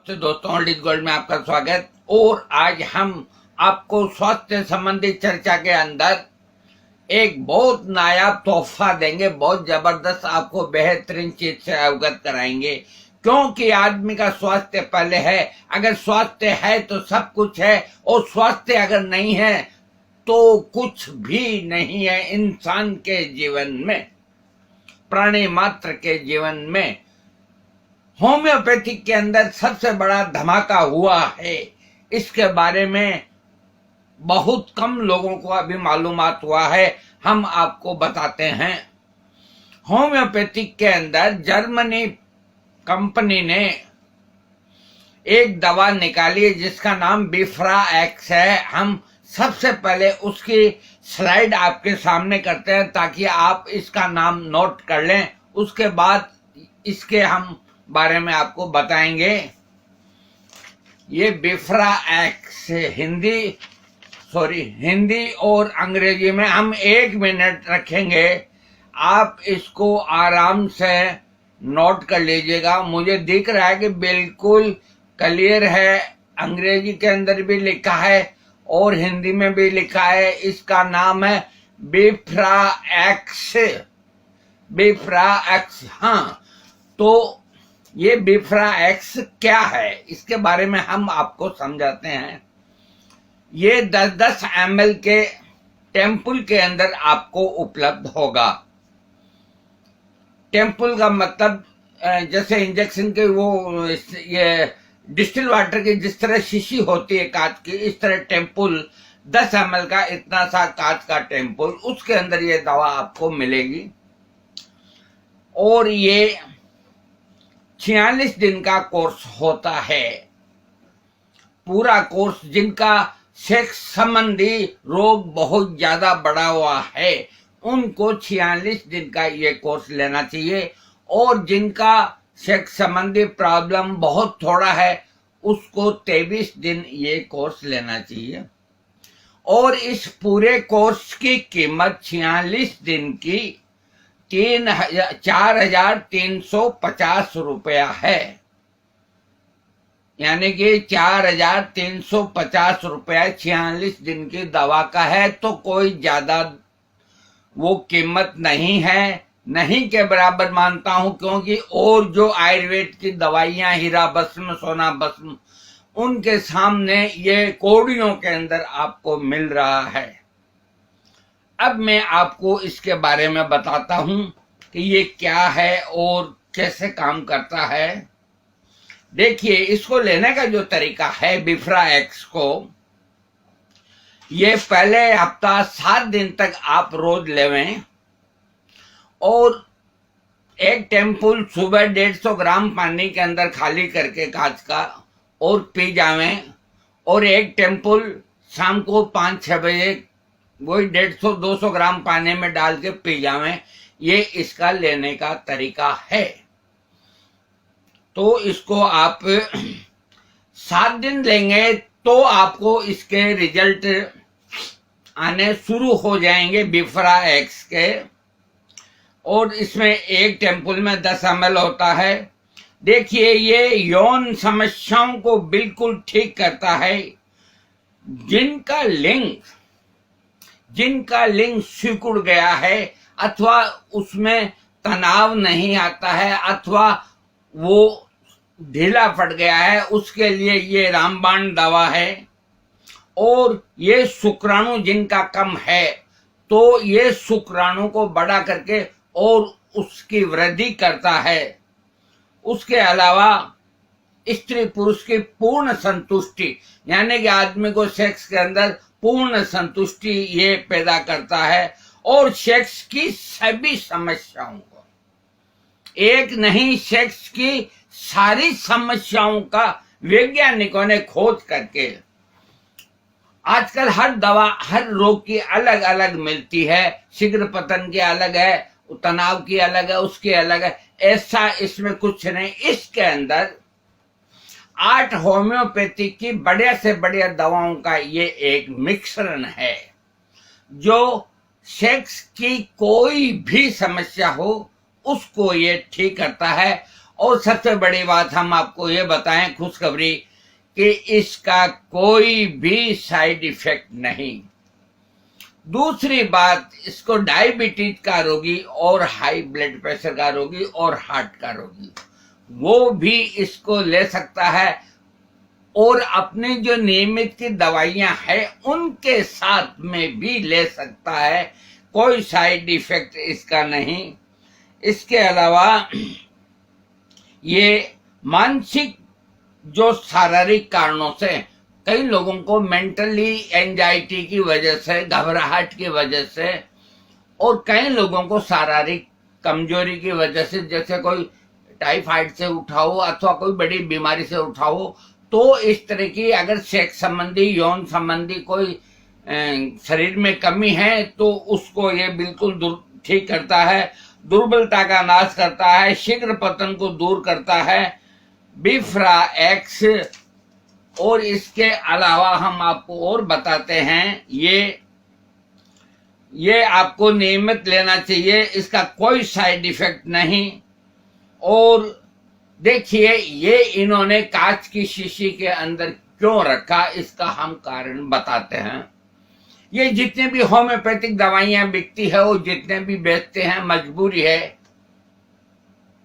तो दोस्तों old is gold में आपका स्वागत। और आज हम आपको स्वास्थ्य संबंधी चर्चा के अंदर एक बहुत नायाब तोहफा देंगे, बहुत जबरदस्त, आपको बेहतरीन चीज से अवगत कराएंगे। क्योंकि आदमी का स्वास्थ्य पहले है। अगर स्वास्थ्य है तो सब कुछ है, और स्वास्थ्य अगर नहीं है तो कुछ भी नहीं है इंसान के जीवन में, प्राणी मात्र के जीवन में। होम्योपैथिक के अंदर सबसे बड़ा धमाका हुआ है, इसके बारे में बहुत कम लोगों को अभी मालूमात हुआ है, हम आपको बताते हैं। होम्योपैथिक के अंदर जर्मनी कंपनी ने एक दवा निकाली जिसका नाम बिफ्रा एक्स है। हम सबसे पहले उसकी स्लाइड आपके सामने करते हैं ताकि आप इसका नाम नोट कर लें, उसके बाद इसके हम बारे में आपको बताएंगे। ये बिफ्रा एक्स हिंदी और अंग्रेजी में हम 1 मिनट रखेंगे, आप इसको आराम से नोट कर लीजिएगा। मुझे दिख रहा है कि बिल्कुल क्लियर है, अंग्रेजी के अंदर भी लिखा है और हिंदी में भी लिखा है। इसका नाम है बिफ्रा एक्स। हाँ, तो ये बिफ्रा एक्स क्या है, इसके बारे में हम आपको समझाते हैं। ये 10-10 ml के टेम्पुल के अंदर आपको उपलब्ध होगा। टेम्पुल का मतलब जैसे इंजेक्शन के वो ये डिस्टिल वाटर की जिस तरह शीशी होती है कांच की, इस तरह टेम्पुल 10 ml का, इतना सा कांच का टेम्पुल, उसके अंदर ये दवा आपको मिलेगी। और ये 46 दिन का कोर्स होता है। पूरा कोर्स, जिनका सेक्स संबंधी रोग बहुत ज्यादा बढ़ा हुआ है उनको 46 दिन का ये कोर्स लेना चाहिए, और जिनका सेक्स संबंधी प्रॉब्लम बहुत थोड़ा है उसको 23 दिन ये कोर्स लेना चाहिए। और इस पूरे कोर्स की कीमत 46 दिन की 4,350 रुपया है, यानी कि 4,350 रुपया 46 दिन की दवा का है। तो कोई ज्यादा वो कीमत नहीं है, नहीं के बराबर मानता हूं, क्योंकि और जो आयुर्वेद की दवाइयां हीरा भस्म, सोना भस्म, उनके सामने ये कौड़ियों के अंदर आपको मिल रहा है। अब मैं आपको इसके बारे में बताता हूं कि ये क्या है और कैसे काम करता है। देखिए, इसको लेने का जो तरीका है बिफ्रा एक्स को, ये पहले हफ्ता 7 दिन तक आप रोज लेवें, और एक टेम्पुल सुबह 150 ग्राम पानी के अंदर खाली करके कांच का और पी जावें, और एक टेम्पुल शाम को 5-6 बजे वही 150-200 ग्राम पानी में डाल के पी जावें। ये इसका लेने का तरीका है। तो इसको आप 7 दिन लेंगे तो आपको इसके रिजल्ट आने शुरू हो जाएंगे बिफ्रा एक्स के। और इसमें एक टेम्पुल में 10 ml होता है। देखिए, ये यौन समस्याओं को बिल्कुल ठीक करता है। जिनका लिंग सिकुड़ गया है, अथवा उसमें तनाव नहीं आता है, अथवा वो ढीला पड़ गया है, उसके लिए ये रामबाण दवा है। और ये शुक्राणु जिनका कम है, तो ये शुक्राणु को बड़ा करके और उसकी वृद्धि करता है। उसके अलावा स्त्री पुरुष की पूर्ण संतुष्टि, यानी कि आदमी को सेक्स के अंदर पूर्ण संतुष्टि ये पैदा करता है। और सेक्स की सभी समस्याओं को, एक नहीं, सेक्स की सारी समस्याओं का वैज्ञानिकों ने खोज करके, आजकल हर दवा हर रोग की अलग अलग मिलती है। शीघ्र पतन की अलग है, तनाव की अलग है, उसकी अलग है, ऐसा इसमें कुछ नहीं। इसके अंदर 8 होम्योपैथिक की बढ़िया से बढ़िया दवाओं का ये एक मिश्रण है, जो सेक्स की कोई भी समस्या हो उसको ये ठीक करता है। और सबसे बड़ी बात हम आपको ये बताएं, खुशखबरी, कि इसका कोई भी साइड इफेक्ट नहीं। दूसरी बात, इसको डायबिटीज का रोगी और हाई ब्लड प्रेशर का रोगी और हार्ट का रोगी वो भी इसको ले सकता है, और अपनी जो नियमित की दवाइयां हैं उनके साथ में भी ले सकता है। कोई साइड इफेक्ट इसका नहीं। इसके अलावा ये मानसिक जो शारीरिक कारणों से, कई लोगों को मेंटली एंजाइटी की वजह से, घबराहट की वजह से, और कई लोगों को शारीरिक कमजोरी की वजह से, जैसे कोई टाइफाइड से उठा हो अथवा कोई बड़ी बीमारी से उठा हो, तो इस तरह की अगर सेक्स संबंधी, यौन संबंधी कोई शरीर में कमी है तो उसको ये बिल्कुल ठीक करता है, दुर्बलता का नाश करता है, शीघ्र पतन को दूर करता है बिफ्रा एक्स। और इसके अलावा हम आपको और बताते हैं, ये आपको नियमित लेना चाहिए, इसका कोई साइड इफेक्ट नहीं। और देखिए, ये इन्होंने कांच की शीशी के अंदर क्यों रखा, इसका हम कारण बताते हैं। ये जितने भी होम्योपैथिक दवाइयां बिकती है, वो जितने भी बेचते हैं, मजबूरी है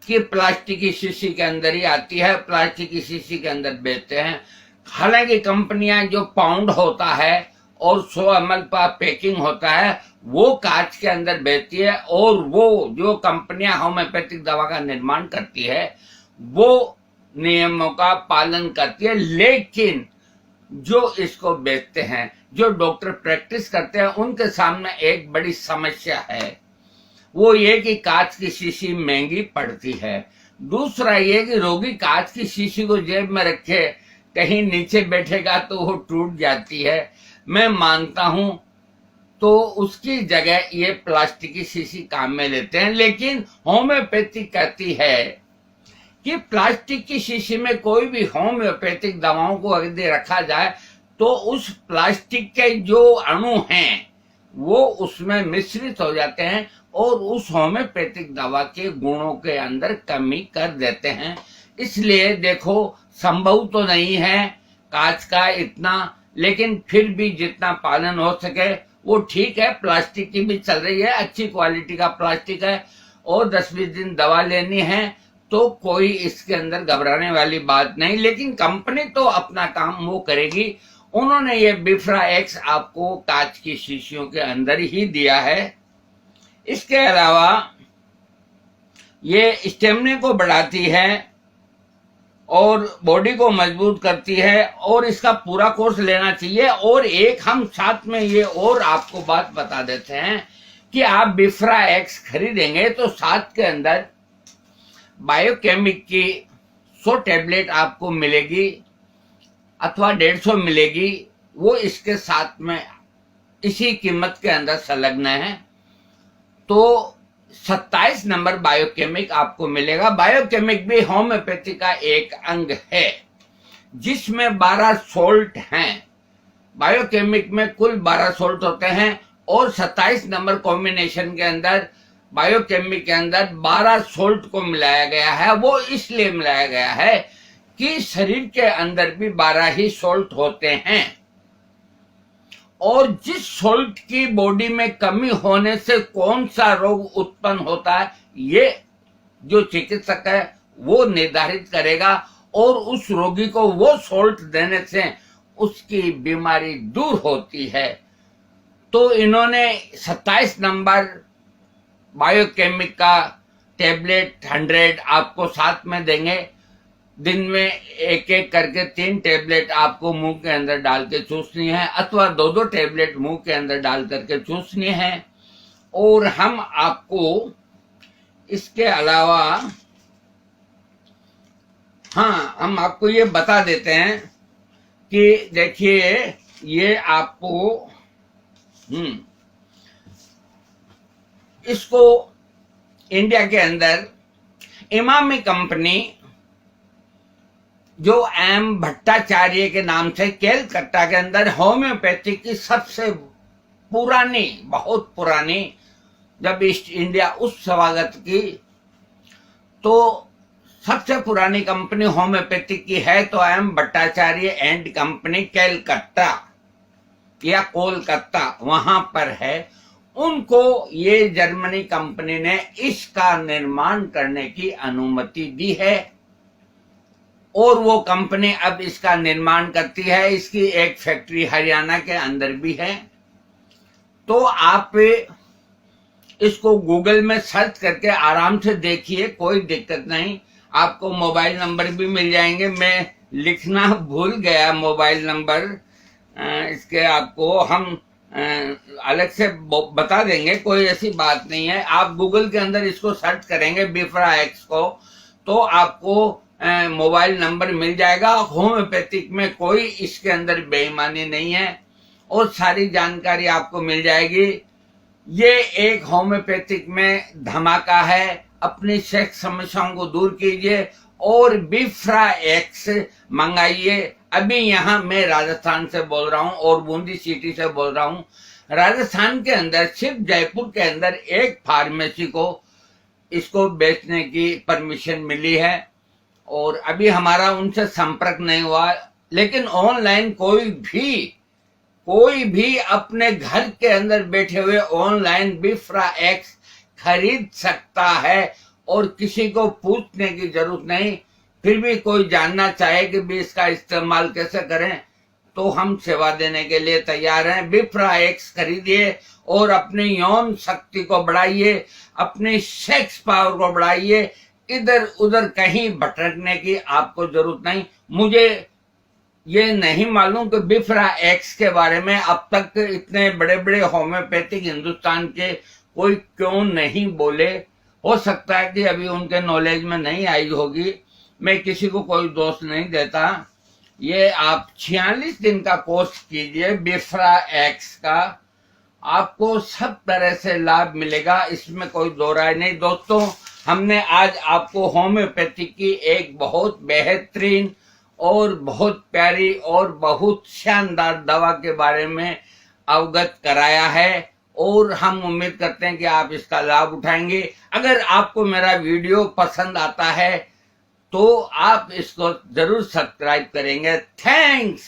कि प्लास्टिक की शीशी के अंदर ही आती है, प्लास्टिक की शीशी के अंदर बेचते हैं। हालांकि कंपनियां जो पाउंड होता है और 100 ml का पैकिंग होता है वो कांच के अंदर बेचती है, और वो जो कंपनियां होम्योपैथिक दवा का निर्माण करती है वो नियमों का पालन करती है। लेकिन जो इसको बेचते हैं, जो डॉक्टर प्रैक्टिस करते हैं, उनके सामने एक बड़ी समस्या है, वो ये कि कांच की शीशी महंगी पड़ती है। दूसरा ये कि रोगी कांच की शीशी को जेब में रखे, कहीं नीचे बैठेगा तो वो टूट जाती है, मैं मानता हूं, तो उसकी जगह ये प्लास्टिक की शीशी काम में लेते हैं। लेकिन होम्योपैथी कहती है कि प्लास्टिक की शीशी में कोई भी होम्योपैथिक दवाओं को यदि रखा जाए तो उस प्लास्टिक के जो अणु हैं वो उसमें मिश्रित हो जाते हैं और उस होम्योपैथिक दवा के गुणों के अंदर कमी कर देते हैं। इसलिए देखो, संभव तो नहीं है कांच का इतना, लेकिन फिर भी जितना पालन हो सके वो ठीक है। प्लास्टिक की भी चल रही है, अच्छी क्वालिटी का प्लास्टिक है, और 10-20 दिन दवा लेनी है तो कोई इसके अंदर घबराने वाली बात नहीं। लेकिन कंपनी तो अपना काम वो करेगी। उन्होंने ये बिफ्रा एक्स आपको कांच की शीशियों के अंदर ही दिया है। इसके अलावा ये स्टेमिना को बढ़ाती है और बॉडी को मजबूत करती है, और इसका पूरा कोर्स लेना चाहिए। और एक हम साथ में ये और आपको बात बता देते हैं कि आप बिफ्रा एक्स खरीदेंगे तो साथ के अंदर बायोकेमिक की 100 टैबलेट आपको मिलेगी अथवा 150 मिलेगी, वो इसके साथ में इसी कीमत के अंदर संलग्न है। तो 27 नंबर बायोकेमिक आपको मिलेगा। बायोकेमिक भी होम्योपैथी का एक अंग है जिसमें 12 सोल्ट हैं। बायोकेमिक में कुल 12 सोल्ट होते हैं और 27 नंबर कॉम्बिनेशन के अंदर बायोकेमिक के अंदर 12 सोल्ट को मिलाया गया है। वो इसलिए मिलाया गया है कि शरीर के अंदर भी 12 ही सोल्ट होते हैं, और जिस सोल्ट की बॉडी में कमी होने से कौन सा रोग उत्पन्न होता है ये जो चिकित्सक है वो निर्धारित करेगा, और उस रोगी को वो सोल्ट देने से उसकी बीमारी दूर होती है। तो इन्होंने 27 नंबर बायोकेमिक का टैबलेट 100 आपको साथ में देंगे। दिन में एक एक करके 3 टैबलेट आपको मुंह के अंदर डाल के चूसनी है, अथवा 2-2 टैबलेट मुंह के अंदर डाल करके चूसनी है। और हम आपको इसके अलावा हम आपको ये बता देते हैं कि देखिए, ये आपको इसको इंडिया के अंदर इमामी कंपनी जो एम भट्टाचार्य के नाम से केलकत्ता के अंदर होम्योपैथी की सबसे पुरानी, बहुत पुरानी, जब ईस्ट इंडिया उस स्वागत की तो सबसे पुरानी कंपनी होम्योपैथिक की है तो M Bhattacharya and company Calcutta या कोलकाता वहां पर है। उनको ये जर्मनी कंपनी ने इसका निर्माण करने की अनुमति दी है और वो कंपनी अब इसका निर्माण करती है। इसकी एक फैक्ट्री हरियाणा के अंदर भी है। तो आप इसको गूगल में सर्च करके आराम से देखिए, कोई दिक्कत नहीं। आपको मोबाइल नंबर भी मिल जाएंगे। मैं लिखना भूल गया मोबाइल नंबर, इसके आपको हम अलग से बता देंगे, कोई ऐसी बात नहीं है। आप गूगल के अंदर इसको सर्च करेंगे बिफ्रा एक्स को तो आपको मोबाइल नंबर मिल जाएगा। होम्योपैथिक में कोई इसके अंदर बेईमानी नहीं है और सारी जानकारी आपको मिल जाएगी। ये एक होम्योपैथिक में धमाका है। अपनी सेक्स समस्याओं को दूर कीजिए और बिफ्रा एक्स मंगाइए। अभी यहाँ मैं राजस्थान से बोल रहा हूँ और बूंदी सिटी से बोल रहा हूँ। राजस्थान के अंदर सिर्फ जयपुर के अंदर एक फार्मेसी को इसको बेचने की परमिशन मिली है और अभी हमारा उनसे संपर्क नहीं हुआ। लेकिन ऑनलाइन कोई भी अपने घर के अंदर बैठे हुए ऑनलाइन बिफ्रा एक्स खरीद सकता है और किसी को पूछने की जरूरत नहीं। फिर भी कोई जानना चाहे कि भी इसका इस्तेमाल कैसे करें तो हम सेवा देने के लिए तैयार हैं। बिफ्रा एक्स खरीदिए और अपनी यौन शक्ति को बढ़ाइए, अपनी सेक्स पावर को बढ़ाइए। इधर उधर कहीं भटकने की आपको जरूरत नहीं। मुझे ये नहीं मालूम कि बिफ्रा एक्स के बारे में अब तक इतने बड़े बड़े होम्योपैथिक हिंदुस्तान के कोई क्यों नहीं बोले। हो सकता है कि अभी उनके नॉलेज में नहीं आई होगी। मैं किसी को कोई दोष नहीं देता। ये आप 46 दिन का कोर्स कीजिए बिफ्रा एक्स का, आपको सब तरह से लाभ मिलेगा, इसमें कोई दो राय नहीं। दोस्तों, हमने आज आपको होम्योपैथी की एक बहुत बेहतरीन और बहुत प्यारी और बहुत शानदार दवा के बारे में अवगत कराया है और हम उम्मीद करते हैं कि आप इसका लाभ उठाएंगे। अगर आपको मेरा वीडियो पसंद आता है तो आप इसको जरूर सब्सक्राइब करेंगे। थैंक्स।